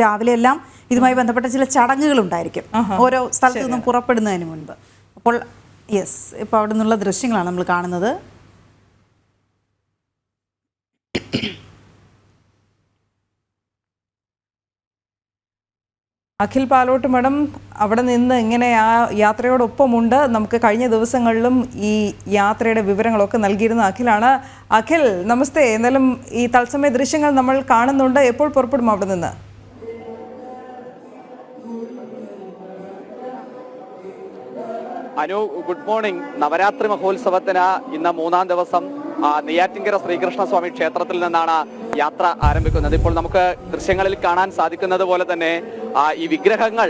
രാവിലെ എല്ലാം ഇതുമായി ബന്ധപ്പെട്ട ചില ചടങ്ങുകൾ ഉണ്ടായിരിക്കും ഓരോ സ്ഥലത്തു നിന്നും പുറപ്പെടുന്നതിന് മുൻപ്. അപ്പോൾ യെസ്, ഇപ്പോൾ അവിടെ നിന്നുള്ള ദൃശ്യങ്ങളാണ് നമ്മൾ കാണുന്നത്. അഖിൽ പാലോട്ട് മഠം അവിടെ നിന്ന് ഇങ്ങനെ ആ യാത്രയോടൊപ്പമുണ്ട്. നമുക്ക് കഴിഞ്ഞ ദിവസങ്ങളിലും ഈ യാത്രയുടെ വിവരങ്ങളൊക്കെ നൽകിയിരുന്ന അഖിലാണ്. അഖിൽ നമസ്തേ. എന്നാലും ഈ തത്സമയ ദൃശ്യങ്ങൾ നമ്മൾ കാണുന്നുണ്ട്. എപ്പോൾ പുറപ്പെടും അവിടെ നിന്ന്? Anu, good morning. നവരാത്രി മഹോത്സവത്തിന് ഇന്ന് 3-ാം ദിവസം നെയ്യാറ്റിൻകര ശ്രീകൃഷ്ണസ്വാമി ക്ഷേത്രത്തിൽ നിന്നാണ് യാത്ര ആരംഭിക്കുന്നത്. ഇപ്പോൾ നമുക്ക് ദൃശ്യങ്ങളിൽ കാണാൻ സാധിക്കുന്നത് പോലെ തന്നെ ഈ വിഗ്രഹങ്ങൾ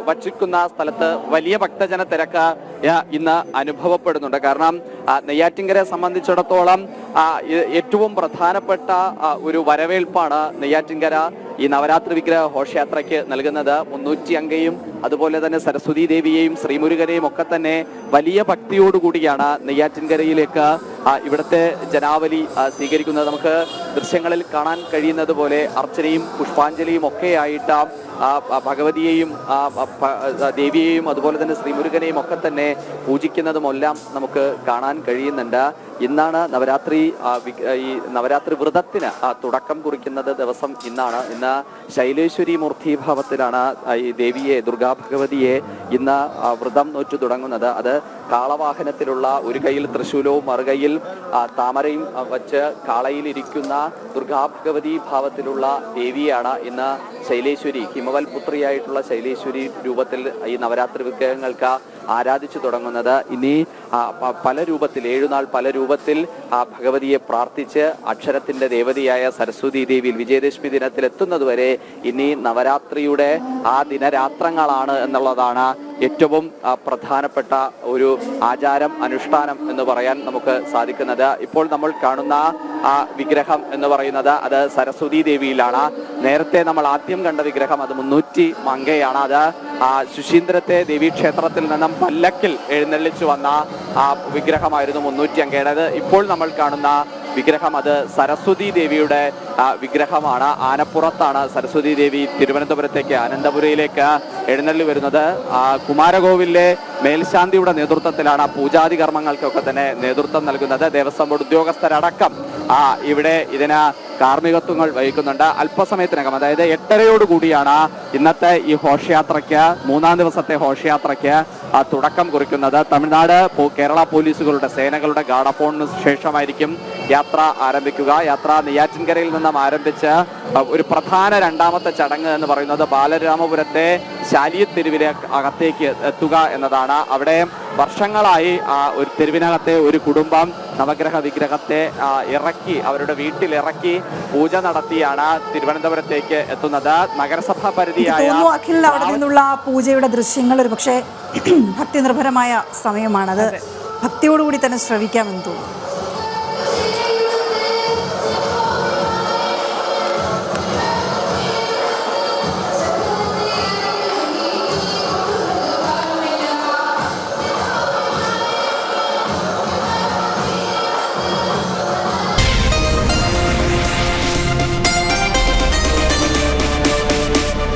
വച്ചിരിക്കുന്ന സ്ഥലത്ത് വലിയ ഭക്തജന തിരക്ക് ഇന്ന് അനുഭവപ്പെടുന്നുണ്ട്. കാരണം നെയ്യാറ്റിൻകരയെ സംബന്ധിച്ചിടത്തോളം ഏറ്റവും പ്രധാനപ്പെട്ട ഒരു വരവേൽപ്പാണ് നെയ്യാറ്റിൻകര ഈ നവരാത്രി വിഗ്രഹ ഘോഷയാത്രയ്ക്ക് നൽകുന്നത്. 300 അംഗയും അതുപോലെ തന്നെ സരസ്വതി ദേവിയെയും ശ്രീമുരുകനെയും ഒക്കെ തന്നെ വലിയ ഭക്തിയോടുകൂടിയാണ് നെയ്യാറ്റിൻകരയിലേക്ക് ഇവിടുത്തെ ജനാവലി സ്വീകരിക്കുന്നത്. നമുക്ക് ദൃശ്യങ്ങളിൽ കാണാൻ കഴിയുന്നത് പോലെ അർച്ചനയും പുഷ്പാഞ്ജലിയും ഒക്കെ ആയിട്ട് ഭഗവതിയെയും ദേവിയെയും അതുപോലെ തന്നെ ശ്രീമുരുകനെയും ഒക്കെ തന്നെ പൂജിക്കുന്നതുമെല്ലാം നമുക്ക് കാണാൻ കഴിയുന്നുണ്ട്. ഇന്നാണ് ഈ നവരാത്രി വ്രതത്തിന് തുടക്കം കുറിക്കുന്നത് ദിവസം ഇന്നാണ്. ഇന്ന് ശൈലേശ്വരി മൂർത്തിഭാവത്തിലാണ് ഈ ദേവിയെ, ദുർഗാ ഭഗവതിയെ ഇന്ന് വ്രതം നോറ്റു തുടങ്ങുന്നത്. അത് കാളവാഹനത്തിലുള്ള ഒരു കയ്യിൽ തൃശൂലവും മറുകൈയിൽ താമരയും വച്ച് കാളയിലിരിക്കുന്ന ദുർഗാ ഭഗവതി ഭാവത്തിലുള്ള ദേവിയാണ് ഇന്ന് ശൈലേശ്വരി, ഹിമവൽ പുത്രിയായിട്ടുള്ള ശൈലേശ്വരി രൂപത്തിൽ ഈ നവരാത്രി വിഗ്രഹങ്ങൾക്ക് ആരാധിച്ചു തുടങ്ങുന്നത്. ഇനി പല രൂപത്തിൽ 7 നാൾ പല രൂപത്തിൽ ഭഗവതിയെ പ്രാർത്ഥിച്ച് അക്ഷരത്തിന്റെ ദേവതയായ സരസ്വതി ദേവിയിൽ വിജയദശമി ദിനത്തിൽ എത്തുന്നതുവരെ ഇനി നവരാത്രിയുടെ ആ ദിനരാത്രങ്ങളാണ് എന്നുള്ളതാണ് ഏറ്റവും പ്രധാനപ്പെട്ട ഒരു ആചാരം, അനുഷ്ഠാനം എന്ന് പറയാൻ നമുക്ക് സാധിക്കുന്നത്. ഇപ്പോൾ നമ്മൾ കാണുന്ന ആ വിഗ്രഹം എന്ന് പറയുന്നത് അത് സരസ്വതി ദേവിയിലാണ്. നേരത്തെ നമ്മൾ ആദ്യം കണ്ട വിഗ്രഹം അത് 300 മങ്കയാണ്. അത് ശുശീന്ദ്രത്തെ ദേവീക്ഷേത്രത്തിൽ നിന്നും പല്ലക്കിൽ എഴുന്നള്ളിച്ചു വന്ന ആ വിഗ്രഹമായിരുന്നു 300 അങ്കയുടേത്. ഇപ്പോൾ നമ്മൾ കാണുന്ന വിഗ്രഹം അത് സരസ്വതി ദേവിയുടെ വിഗ്രഹമാണ്. ആനപ്പുറത്താണ് സരസ്വതി ദേവി തിരുവനന്തപുരത്തേക്ക്, അനന്തപുരയിലേക്ക് എഴുന്നള്ളി വരുന്നത്. കുമാരകോവിലെ മേൽശാന്തിയുടെ നേതൃത്വത്തിലാണ് പൂജാതി കർമ്മങ്ങൾക്കൊക്കെ തന്നെ നേതൃത്വം നൽകുന്നത്. ദേവസ്വം ബോർഡ് ഉദ്യോഗസ്ഥരടക്കം ഇവിടെ ഇതിന് കാർമ്മികത്വങ്ങൾ വഹിക്കുന്നുണ്ട്. അല്പസമയത്തിനകം, അതായത് 8:30 ഇന്നത്തെ ഈ ഘോഷയാത്രയ്ക്ക്, 3-ാം ദിവസത്തെ ഘോഷയാത്രയ്ക്ക് തുടക്കം കുറിക്കുന്നത്. തമിഴ്നാട് കേരള പോലീസുകളുടെ സേനകളുടെ ഗാർഡഫോണിന് ശേഷമായിരിക്കും യാത്ര ആരംഭിക്കുക. യാത്ര നെയ്യാറ്റിൻകരയിൽ നിന്നും ആരംഭിച്ച് ഒരു പ്രധാന 2ാമത്തെ ചടങ്ങ് എന്ന് പറയുന്നത് ബാലരാമപുരത്തെ ശാലിയത്തെരുവിലെ അകത്തേക്ക് എത്തുക എന്നതാണ്. അവിടെ വർഷങ്ങളായി ഒരു തെരുവിനകത്തെ ഒരു കുടുംബം നവഗ്രഹ വിഗ്രഹത്തെ ഇറക്കി, അവരുടെ വീട്ടിലിറക്കി പൂജ നടത്തിയാണ് തിരുവനന്തപുരത്തേക്ക് എത്തുന്നത്. നഗരസഭാ പരിധിയായ അഖിൽ അവിടെ നിന്നുള്ള പൂജയുടെ ദൃശ്യങ്ങൾ ഒരു പക്ഷേ ഭക്തി നിർഭരമായ സമയമാണത്. ഭക്തിയോടുകൂടി തന്നെ ശ്രവിക്കാമെന്ന് തോന്നുന്നു.